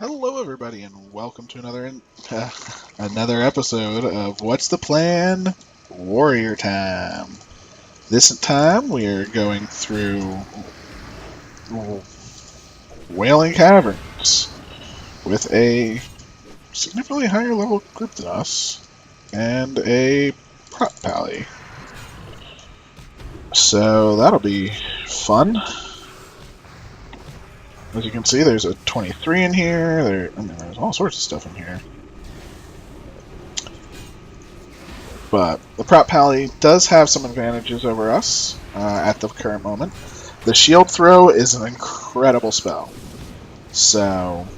Hello, everybody, and welcome to another episode of What's the Plan? Warrior Time. This time we are going through Wailing Caverns with a significantly higher level group than us and a prop pally. So that'll be fun. As you can see, there's a 23 in here. There's all sorts of stuff in here. But the prop pally does have some advantages over us at the current moment. The shield throw is an incredible spell. So,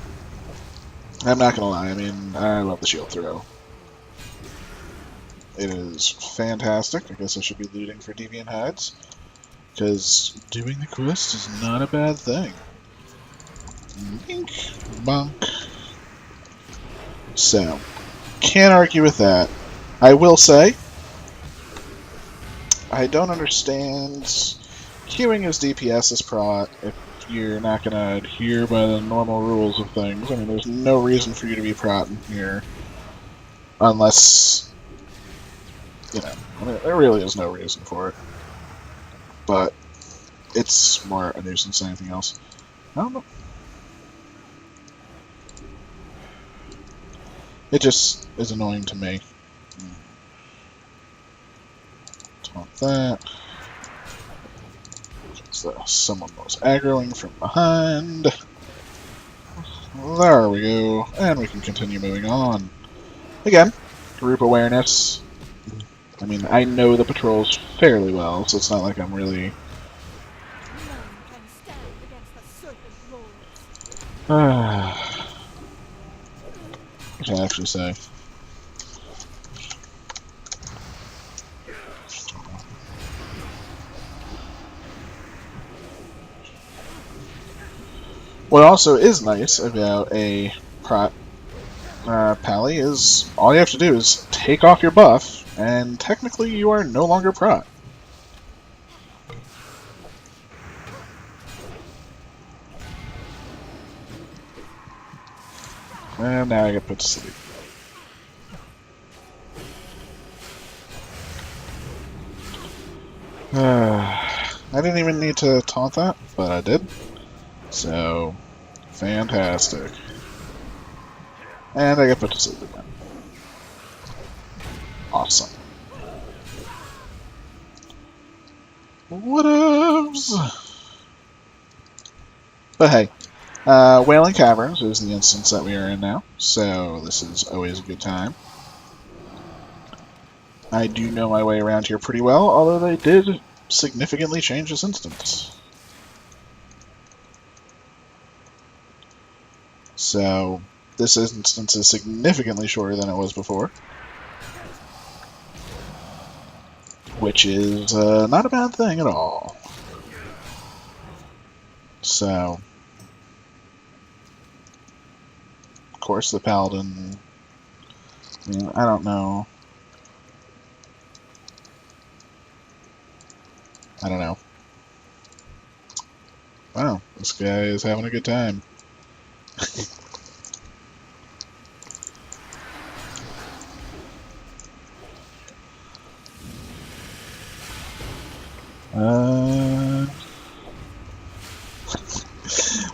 I'm not going to lie. I mean, I love the shield throw. It is fantastic. I guess I should be looting for deviant hides. Because doing the quest is not a bad thing. Bink, bonk. So, can't argue with that. I will say, I don't understand queuing as DPS as prot if you're not going to adhere by the normal rules of things. I mean, there's no reason for you to be prot in here unless, I mean, there really is no reason for it. But it's more a nuisance than anything else. I don't know. It just is annoying to me. Taunt that. Someone was aggroing from behind. There we go. And we can continue moving on. Again, group awareness. I mean, I know the patrols fairly well, so it's not like I'm really... what can I actually say? What also is nice about a prot pally is all you have to do is take off your buff, and technically you are no longer prot. And now I get put to sleep. I didn't even need to taunt that, but I did. So, fantastic. And I get put to sleep again. Awesome. Whatevs? But hey, Wailing Caverns is the instance that we are in now, so this is always a good time. I do know my way around here pretty well, although they did significantly change this instance. So, this instance is significantly shorter than it was before. Which is not a bad thing at all. So, of course, the Paladin... I mean, I don't know. I don't know. Wow, this guy is having a good time.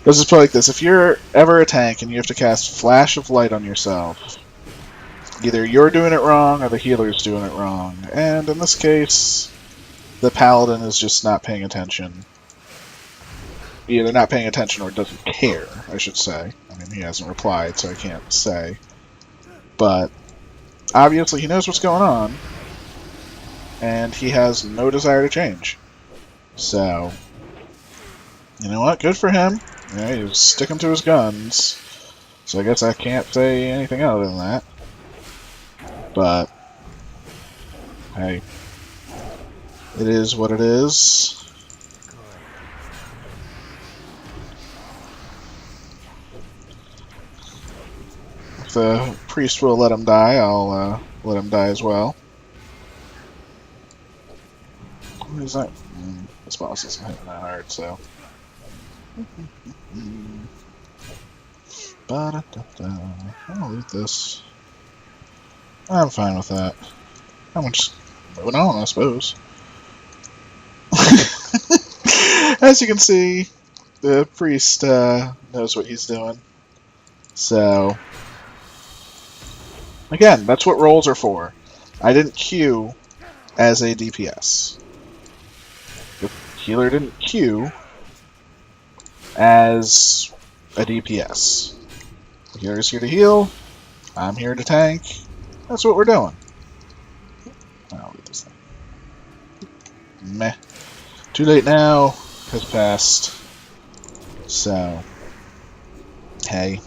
Let's just put it like this. If you're ever a tank and you have to cast Flash of Light on yourself, either you're doing it wrong or the healer's doing it wrong. And in this case, the Paladin is just not paying attention. Either not paying attention or doesn't care, I should say. I mean, he hasn't replied, so I can't say. But obviously he knows what's going on, and he has no desire to change. So, you know what? Good for him. Yeah, he was sticking to his guns. So I guess I can't say anything other than that. But, hey, it is what it is. If the priest will let him die, I'll let him die as well. What is that? This boss isn't hitting that hard, so... Ba-da-da-da. I'll loot this. I'm fine with that. I'm just moving on, I suppose. As you can see, the priest knows what he's doing. So, again, that's what rolls are for. I didn't queue as a DPS. The healer didn't queue as a DPS. The healer's here to heal. I'm here to tank. That's what we're doing. I'll get this thing. Meh. Too late now. Has passed. So, hey.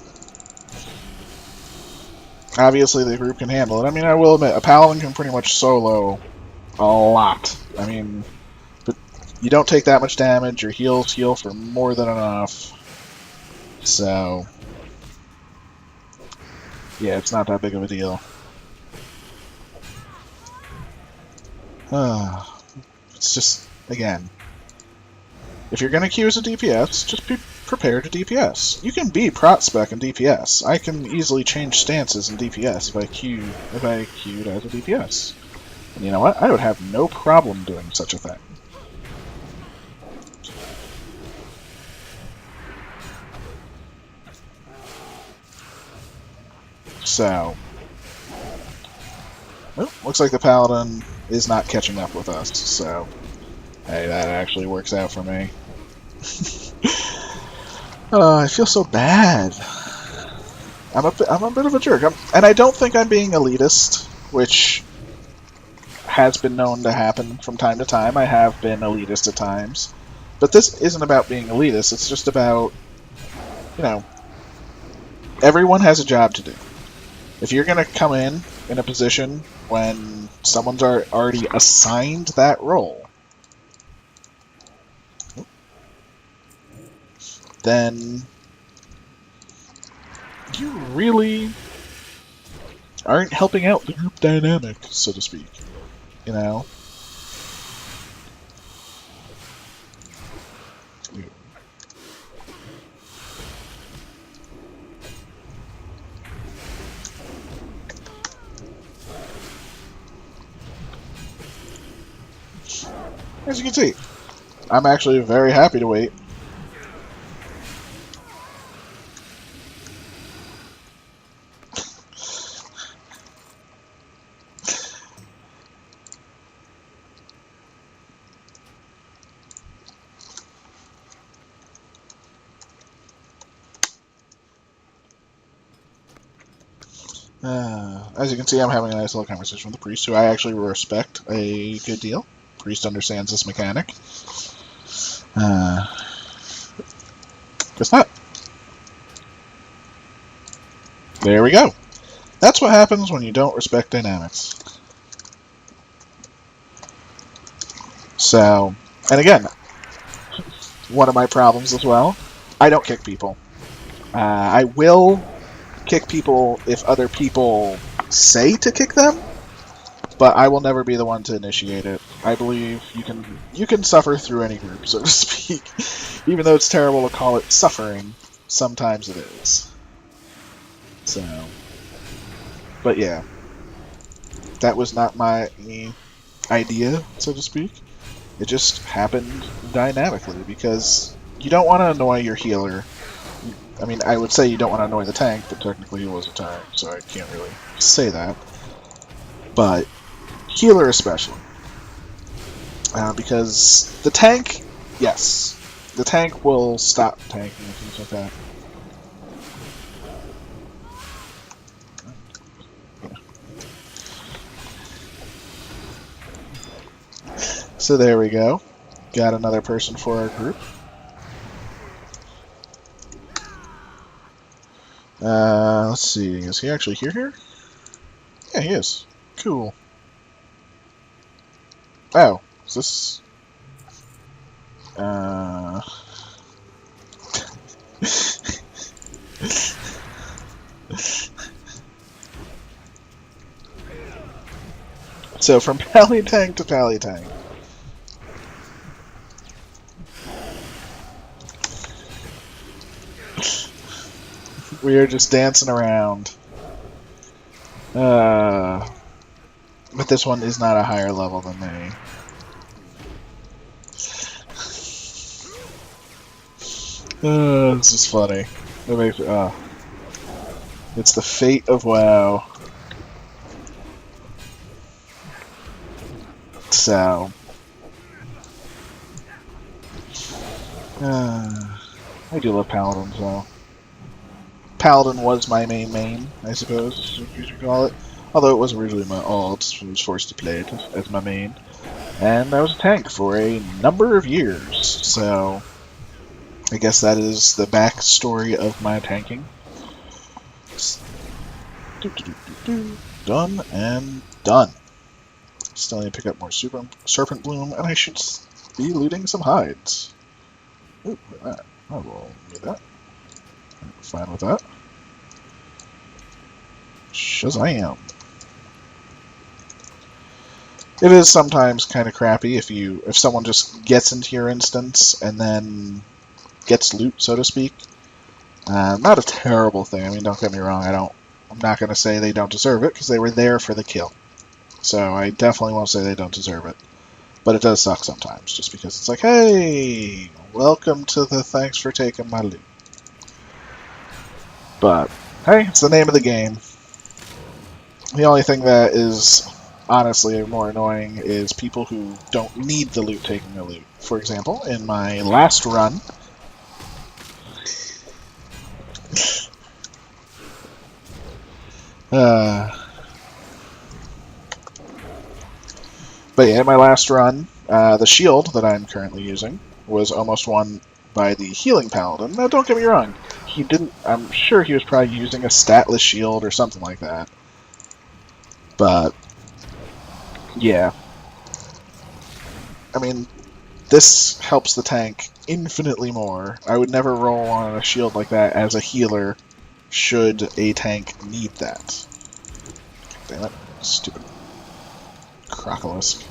Obviously, the group can handle it. I mean, I will admit, a paladin can pretty much solo a lot. I mean, but you don't take that much damage. Your heals heal for more than enough. So, yeah, it's not that big of a deal. It's just, again, if you're going to queue as a DPS, just be prepared to DPS. You can be prot spec in DPS. I can easily change stances in DPS if I queued as a DPS. And you know what? I would have no problem doing such a thing. So, well, looks like the paladin is not catching up with us, so hey, that actually works out for me. I feel so bad. I'm a bit of a jerk, and I don't think I'm being elitist, which has been known to happen from time to time. I have been elitist at times, but this isn't about being elitist. It's just about, you know, everyone has a job to do. If you're going to come in a position when someone's already assigned that role, then you really aren't helping out the group dynamic, so to speak. You know? As you can see, I'm actually very happy to wait. As you can see, I'm having a nice little conversation with the priest, who I actually respect a good deal. Priest understands this mechanic. Guess not. There we go. That's what happens when you don't respect dynamics. So, and again, one of my problems as well, I don't kick people. I will kick people if other people say to kick them, but I will never be the one to initiate it. I believe you can suffer through any group, so to speak. Even though it's terrible to call it suffering, sometimes it is. So, but yeah, that was not my idea, so to speak. It just happened dynamically because you don't want to annoy your healer. I mean, I would say you don't want to annoy the tank, but technically he was a tank, so I can't really say that. But healer especially. Because the tank, yes, the tank will stop tanking and things like that. Yeah. So there we go. Got another person for our group. Let's see, is he actually here? Yeah, he is. Cool. Oh, is this... So, from Pally Tank to Pally Tank. We are just dancing around. But this one is not a higher level than me. This is funny. It makes, it's the fate of WoW. So, I do love Paladins, though. Paladin was my main, I suppose you should call it. Although it wasn't originally my alt, I was forced to play it as my main. And I was a tank for a number of years, so I guess that is the backstory of my tanking. Done and done. Still need to pick up more Serpent Bloom, and I should be looting some hides. Ooh, I will need that. I'm fine with that. Shazam! It is sometimes kind of crappy if someone just gets into your instance and then gets loot, so to speak. Not a terrible thing. I mean, don't get me wrong. I'm not going to say they don't deserve it because they were there for the kill. So I definitely won't say they don't deserve it. But it does suck sometimes, just because it's like, hey, welcome to the thanks for taking my loot. But, hey, it's the name of the game. The only thing that is honestly more annoying is people who don't need the loot taking the loot. For example, in my last run, but yeah, in my last run, the shield that I'm currently using was almost won by the healing paladin. Now, don't get me wrong, he didn't. I'm sure he was probably using a statless shield or something like that. But yeah, I mean, this helps the tank infinitely more. I would never roll on a shield like that as a healer, should a tank need that. Damn it, stupid Crocolisk.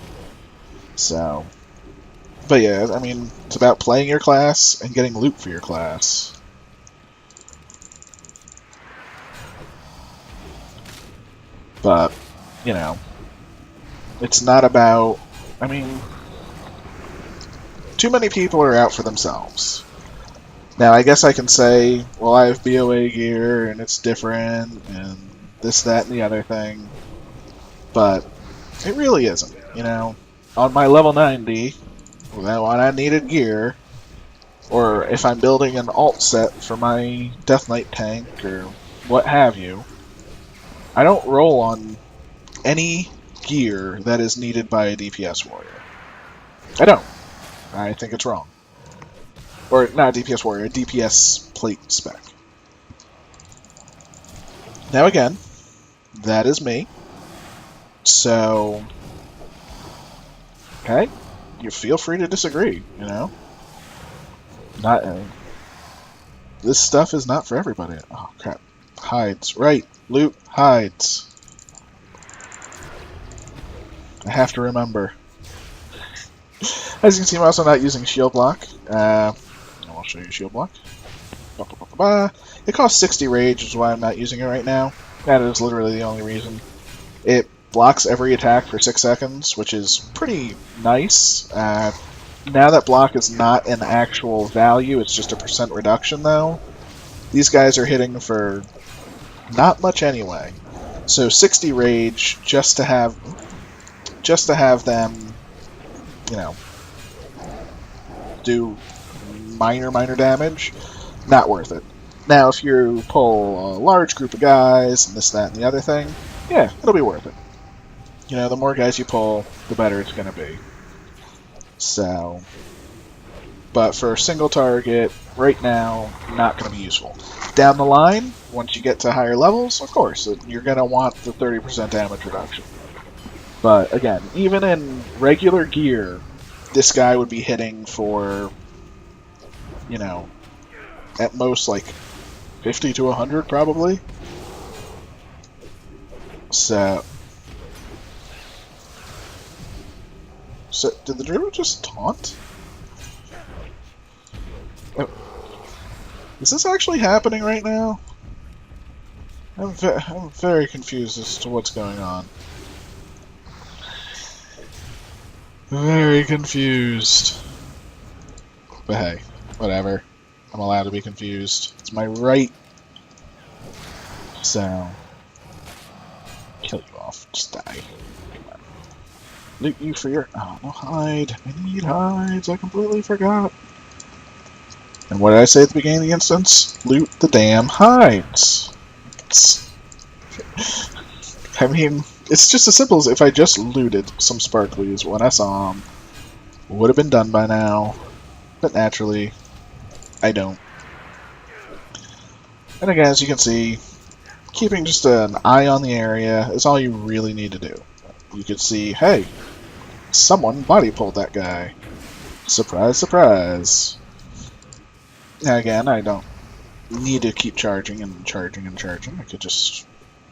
So, but yeah, I mean, it's about playing your class and getting loot for your class. But, you know, it's not about, I mean, too many people are out for themselves. Now, I guess I can say, well, I have BOA gear, and it's different, and this, that, and the other thing. But it really isn't, you know. On my level 90, when I needed gear, or if I'm building an alt set for my Death Knight tank, or what have you, I don't roll on any gear that is needed by a DPS warrior. I don't. I think it's wrong. Or, not a DPS warrior, a DPS plate spec. Now again, that is me. So, okay, you feel free to disagree, you know? Not, this stuff is not for everybody. Oh, crap. Hides. Right. Loot hides. I have to remember. As you can see, I'm also not using shield block. I'll show you shield block. It costs 60 rage, which is why I'm not using it right now. That is literally the only reason. It blocks every attack for 6 seconds, which is pretty nice. Now that block is not an actual value, it's just a % reduction, though. These guys are hitting for not much anyway. So 60 rage just to have them, you know, do minor damage, not worth it. Now, if you pull a large group of guys and this, that, and the other thing, yeah, it'll be worth it. You know, the more guys you pull, the better it's going to be. So, but for a single target, right now, not going to be useful. Down the line, once you get to higher levels, of course, you're going to want the 30% damage reduction. But again, even in regular gear, this guy would be hitting for, you know, at most like 50 to 100 probably. So did the Druid just taunt? Oh. Is this actually happening right now? I'm very confused as to what's going on. Very confused. But hey, whatever. I'm allowed to be confused. It's my right. So, kill you off. Just die. Loot you for your... Oh, no hide. I need hides. I completely forgot. And what did I say at the beginning of the instance? Loot the damn hides. I mean, it's just as simple as if I just looted some sparklies when I saw them. Would have been done by now. But naturally, I don't. And again, as you can see, keeping just an eye on the area is all you really need to do. You can see, hey, someone body pulled that guy. Surprise, surprise. Now again, I don't need to keep charging and charging and charging. I could just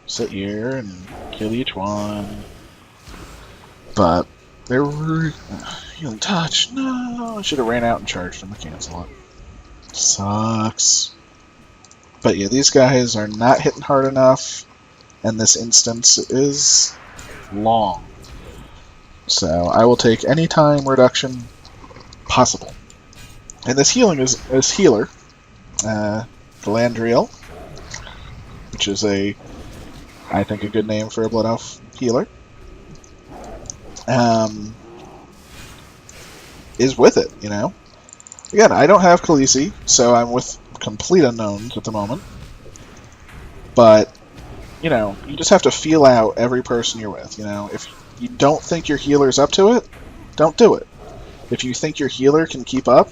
sit here and kill each one. But they were healing touch. No, I should have ran out and charged them to cancel it. Sucks. But yeah, these guys are not hitting hard enough, and this instance is long. So I will take any time reduction possible. And this healing is healer, Galandriel, which is I think a good name for a Blood Elf healer, is with it, you know? Again, I don't have Khaleesi, so I'm with complete unknowns at the moment. But, you know, you just have to feel out every person you're with, you know? If you don't think your healer's up to it, don't do it. If you think your healer can keep up,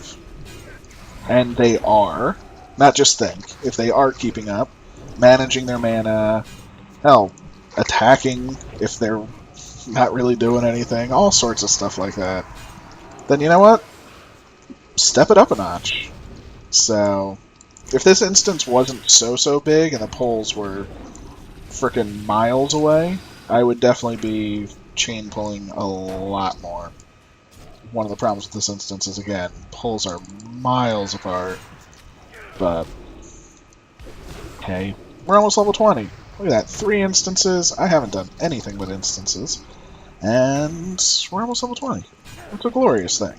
and they are, not just think, if they are keeping up, managing their mana, hell, attacking if they're not really doing anything, all sorts of stuff like that, then you know what? Step it up a notch. So, if this instance wasn't so big and the poles were frickin' miles away, I would definitely be chain pulling a lot more. One of the problems with this instance is, again, poles are miles apart. But, hey, we're almost level 20. Look at that, 3 instances. I haven't done anything with instances. And we're almost level 20. It's a glorious thing.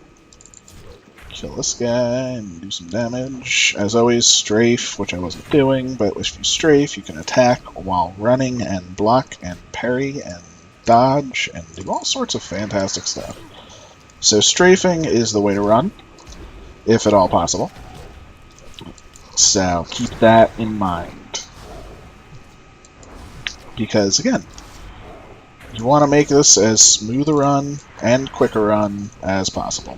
Kill this guy and do some damage. As always, strafe, which I wasn't doing, but if you strafe, you can attack while running and block and parry and dodge and do all sorts of fantastic stuff. So strafing is the way to run, if at all possible. So keep that in mind. Because, again, you want to make this as smooth a run and quick a run as possible.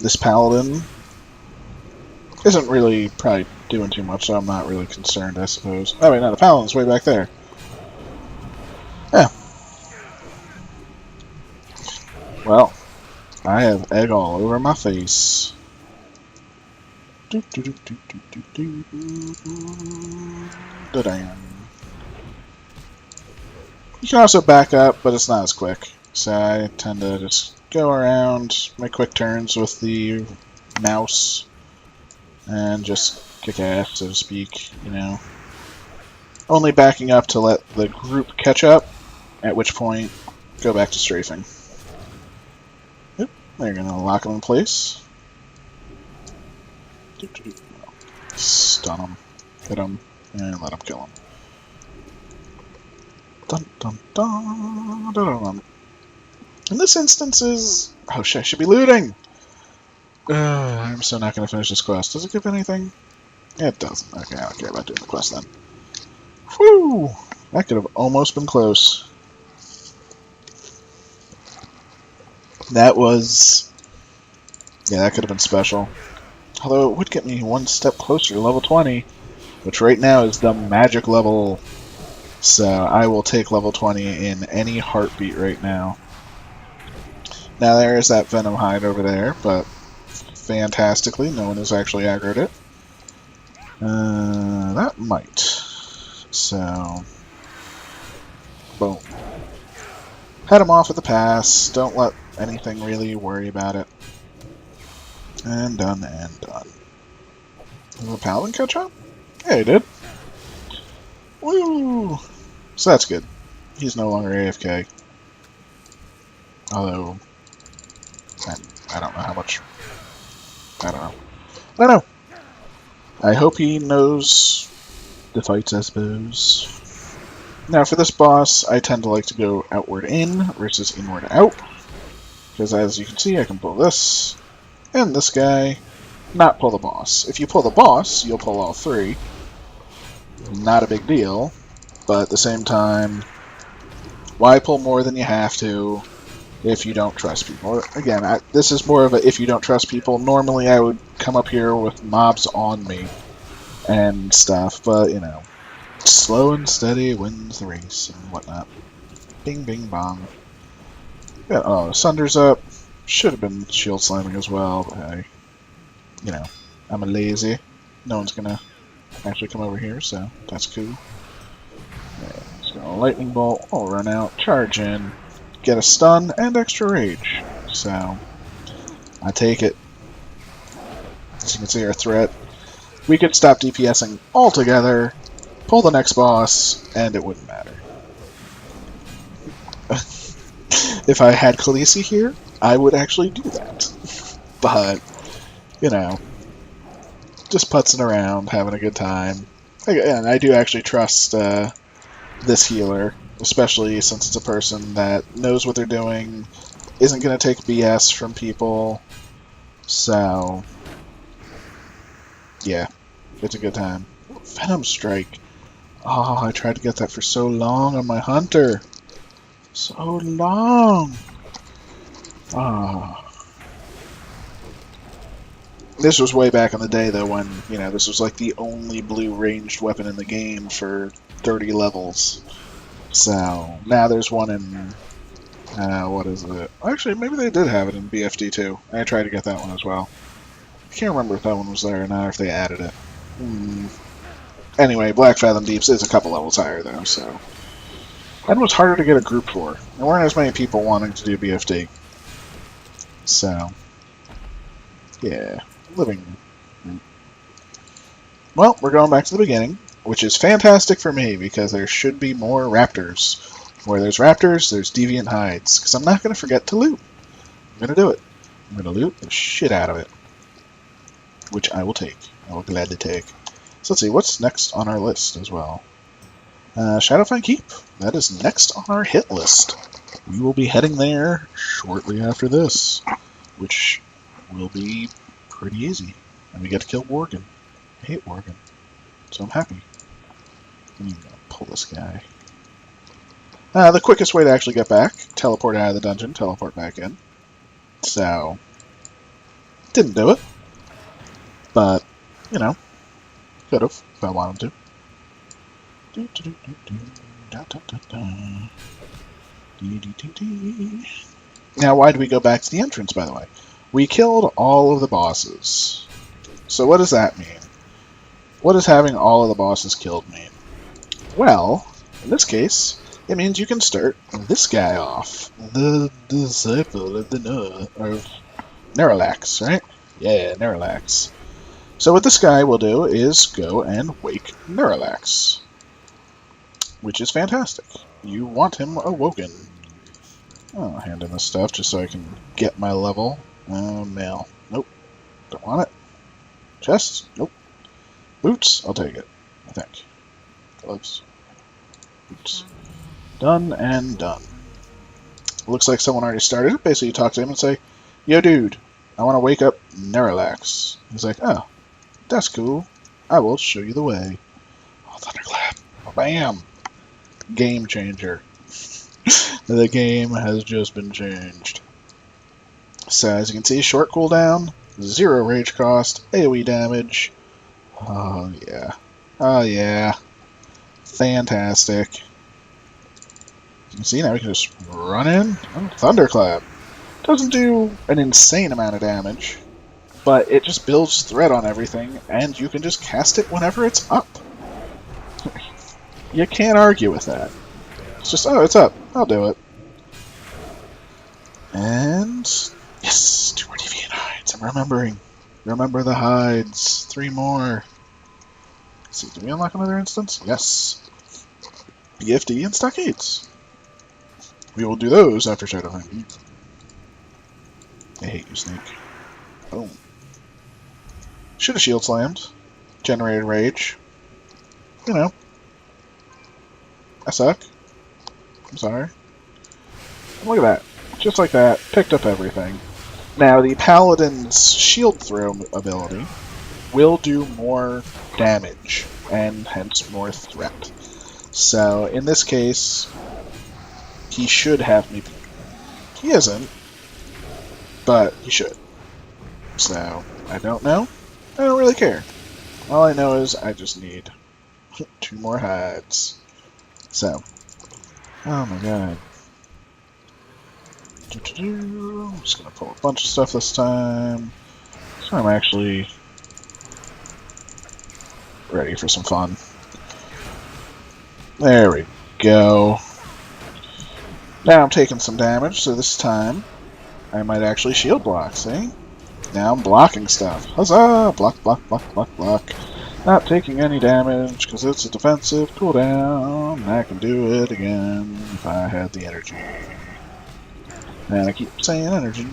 This paladin isn't really probably doing too much, so I'm not really concerned, I suppose. Oh wait, no, the paladin's way back there. Yeah. Well, I have egg all over my face. Da-dam. You can also back up, but it's not as quick. So I tend to just go around, make quick turns with the mouse, and just kick ass, so to speak, you know. Only backing up to let the group catch up, at which point, go back to strafing. Yep, they're going to lock them in place. Stun them, hit them, and let them kill them. Dun dun dun dun dun dun. In this instance is... Oh shit, I should be looting! I'm so not going to finish this quest. Does it give anything? It doesn't. Okay, I don't care about doing the quest then. Whew! That could have almost been close. That was... Yeah, that could have been special. Although it would get me one step closer to level 20, which right now is the magic level. So I will take level 20 in any heartbeat right now. Now there is that Venom Hide over there, but fantastically, no one has actually aggroed it. That might. So, boom. Head him off at the pass. Don't let anything really worry about it. And done and done. Did the Paladin catch up? Yeah, he did. Woo! So that's good. He's no longer AFK. Although, I don't know how much. I don't know. I don't know. I hope he knows the fights, I suppose. Now, for this boss, I tend to like to go outward in versus inward out. Because as you can see, I can pull this, and this guy, not pull the boss. If you pull the boss, you'll pull all three. Not a big deal, but at the same time, why pull more than you have to if you don't trust people? Again, this is more of a if you don't trust people. Normally I would come up here with mobs on me and stuff, but, you know, slow and steady wins the race and whatnot. Bing, bing, bong. Yeah, oh, Sunder's up. Should have been shield slamming as well, but hey, you know, I'm a lazy. No one's gonna actually come over here, so that's cool. Yeah, just gonna lightning bolt, I'll run out, charge in, get a stun, and extra rage. So, I take it. As you can see, our threat. We could stop DPSing altogether, pull the next boss, and it wouldn't matter. If I had Khaleesi here, I would actually do that. But, you know, just putzing around, having a good time. And I do actually trust this healer, especially since it's a person that knows what they're doing, isn't going to take BS from people. So, yeah, it's a good time. Venom Strike. Oh, I tried to get that for so long on my Hunter. So long. Ah. This was way back in the day, though, when, you know, this was like the only blue ranged weapon in the game for 30 levels. So, now there's one in, what is it? Actually, maybe they did have it in BFD too. I tried to get that one as well. I can't remember if that one was there or not, if they added it. Anyway, Black Fathom Deeps is a couple levels higher, though, so. And it was harder to get a group for. There weren't as many people wanting to do BFD. So, yeah, living. Well, we're going back to the beginning, which is fantastic for me, because there should be more raptors. Where there's raptors, there's deviant hides, because I'm not going to forget to loot. I'm going to do it. I'm going to loot the shit out of it. Which I will take. I will gladly take. So let's see, what's next on our list as well? Shadowfang Keep. That is next on our hit list. We will be heading there shortly after this, which will be pretty easy. And we get to kill Worgen. I hate Worgen, so I'm happy. I'm even gonna pull this guy. The quickest way to actually get back, teleport out of the dungeon, teleport back in. So, didn't do it. But, you know, could have if I wanted to. Now, why do we go back to the entrance, by the way? We killed all of the bosses. So what does that mean? What does having all of the bosses killed mean? Well, in this case, it means you can start this guy off. The disciple of the Neralax, right? Yeah, Neralax. So what this guy will do is go and wake Neralax. Which is fantastic. You want him awoken. I'll hand in this stuff just so I can get my level. Mail. Nope. Don't want it. Chest? Nope. Boots? I'll take it. I think. Gloves. Boots. Done and done. Looks like someone already started it. Basically, you talk to him and say, "Yo, dude, I want to wake up Neralax." He's like, "Oh, that's cool. I will show you the way." Oh, thunderclap. Bam! Game changer. The game has just been changed. So as you can see, short cooldown, 0 rage cost, AoE damage. Oh yeah. Oh yeah. Fantastic. You can see now we can just run in. Oh, thunderclap. Doesn't do an insane amount of damage, but it just builds threat on everything, and you can just cast it whenever it's up. You can't argue with that. It's just, oh, it's up. I'll do it. And yes, 2 more deviant hides. I'm remembering. Remember the hides. 3 more. Let's see, did we unlock another instance? Yes. BFD and Stockades. We will do those after Shadowhunting. I hate you, Snake. Boom. Should have shield slammed. Generated rage. You know. I suck. I'm sorry. And look at that. Just like that. Picked up everything. Now, the Paladin's shield throw ability will do more damage, and hence more threat. So, in this case, he should have me beat. He isn't, but he should. So, I don't know. I don't really care. All I know is I just need 2 more hides. So, oh my god. I'm just going to pull a bunch of stuff this time. So I'm actually ready for some fun. There we go. Now I'm taking some damage, so this time I might actually shield block, see? Now I'm blocking stuff. Huzzah! Block, block, block, block, block. Not taking any damage, because it's a defensive cooldown. I can do it again if I had the energy. And I keep saying energy,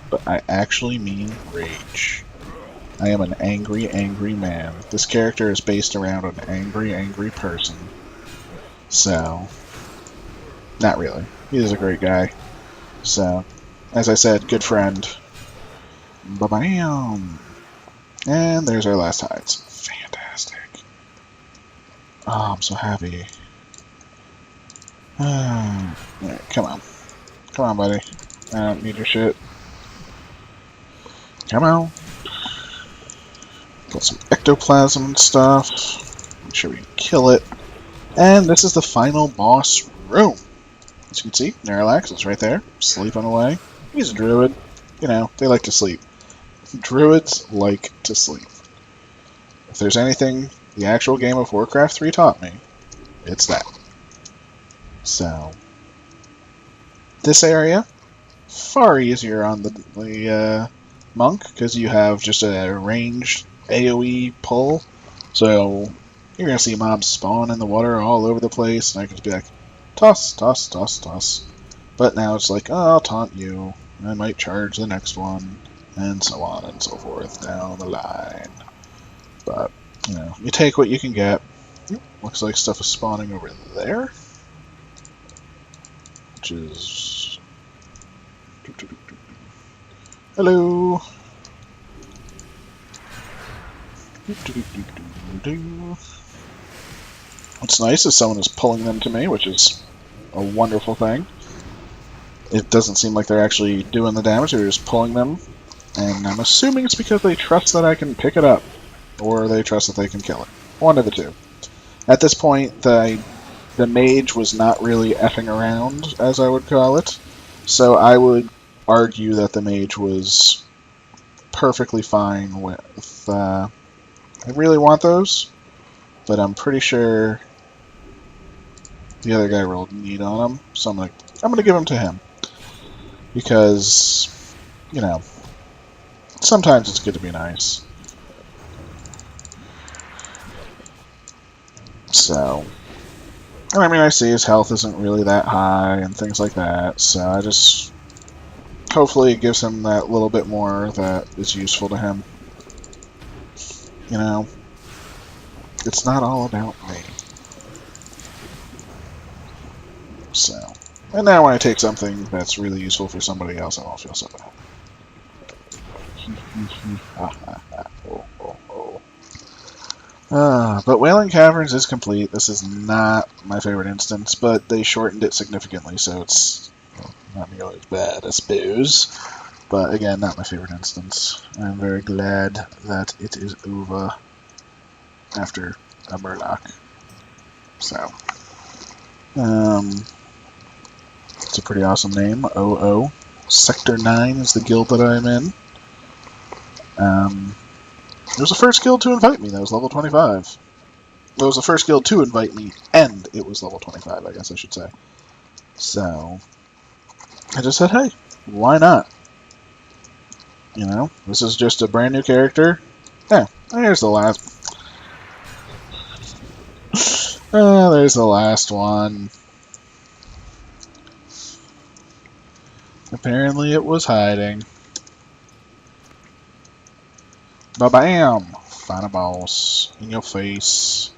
but I actually mean rage. I am an angry, angry man. This character is based around an angry, angry person. So, not really. He is a great guy. So, as I said, good friend. Ba-bam! And there's our last hides. Fantastic. Oh, I'm so happy. Alright, come on. Come on, buddy. I don't need your shit. Come on. Got some ectoplasm and stuff. Make sure we can kill it. And this is the final boss room. As you can see, Neralax is right there, sleeping away. He's a druid. You know, they like to sleep. Druids like to sleep. If there's anything the actual game of Warcraft 3 taught me, it's that. So, this area, far easier on the monk, because you have just a ranged AoE pull. So, you're going to see mobs spawn in the water all over the place, and I can just be like, toss, toss, toss, toss. But now it's like, oh, I'll taunt you, I might charge the next one, and so on and so forth down the line. But, you know, you take what you can get. Looks like stuff is spawning over there. Which is... Hello! What's nice is someone is pulling them to me, which is a wonderful thing. It doesn't seem like they're actually doing the damage, they're just pulling them. And I'm assuming it's because they trust that I can pick it up, or they trust that they can kill it. One of the two. At this point, the mage was not really effing around, as I would call it. So I would argue that the mage was perfectly fine with... I really want those, but I'm pretty sure the other guy rolled need on him, so I'm gonna give him to him. Because, you know, sometimes it's good to be nice. So, and I mean, I see his health isn't really that high and things like that, so I just... Hopefully it gives him that little bit more that is useful to him. You know, it's not all about me. So, and now when I take something that's really useful for somebody else, I won't feel so bad. But Wailing Caverns is complete. This is not my favorite instance, but they shortened it significantly, so it's not nearly as bad, I suppose. But again, not my favorite instance. I'm very glad that it is over after a Murloc. So, it's a pretty awesome name, OO. Sector 9 is the guild that I'm in. It was the first guild to invite me, that was level 25. It was the first guild to invite me, and it was level 25, I guess I should say. So, I just said, hey, why not? You know, this is just a brand new character. Yeah, there's the last. There's the last one. Apparently it was hiding. Ba-bam! Final boss. In your face.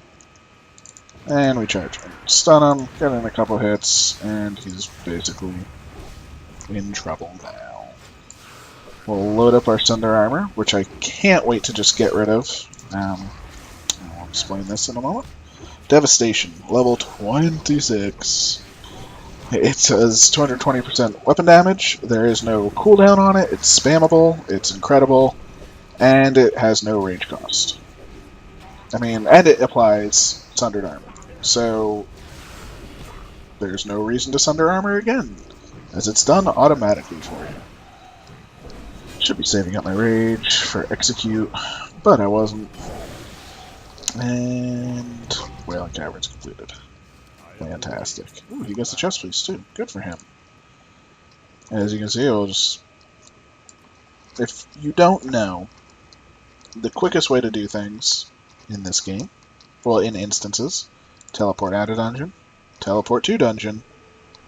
And we charge him. Stun him, get in a couple hits, and he's basically in trouble now. We'll load up our Thunder Armor, which I can't wait to just get rid of. I'll explain this in a moment. Devastation, level 26. It does 220% weapon damage. There is no cooldown on it. It's spammable. It's incredible. And it has no range cost. I mean, and it applies Sundered Armor. So, there's no reason to Sunder Armor again, as it's done automatically for you. Should be saving up my rage for Execute, but I wasn't. And Wailing Caverns completed. Fantastic. Ooh, he gets the chest piece too. Good for him. As you can see, I'll just... If you don't know, the quickest way to do things in this game, well, in instances, teleport out of dungeon, teleport to dungeon,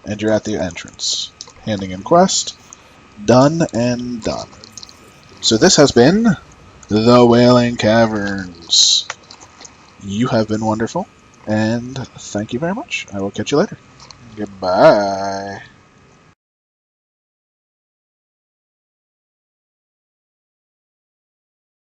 and you're at the entrance. Handing in quest, done and done. So this has been the Wailing Caverns. You have been wonderful, and thank you very much. I will catch you later. Goodbye.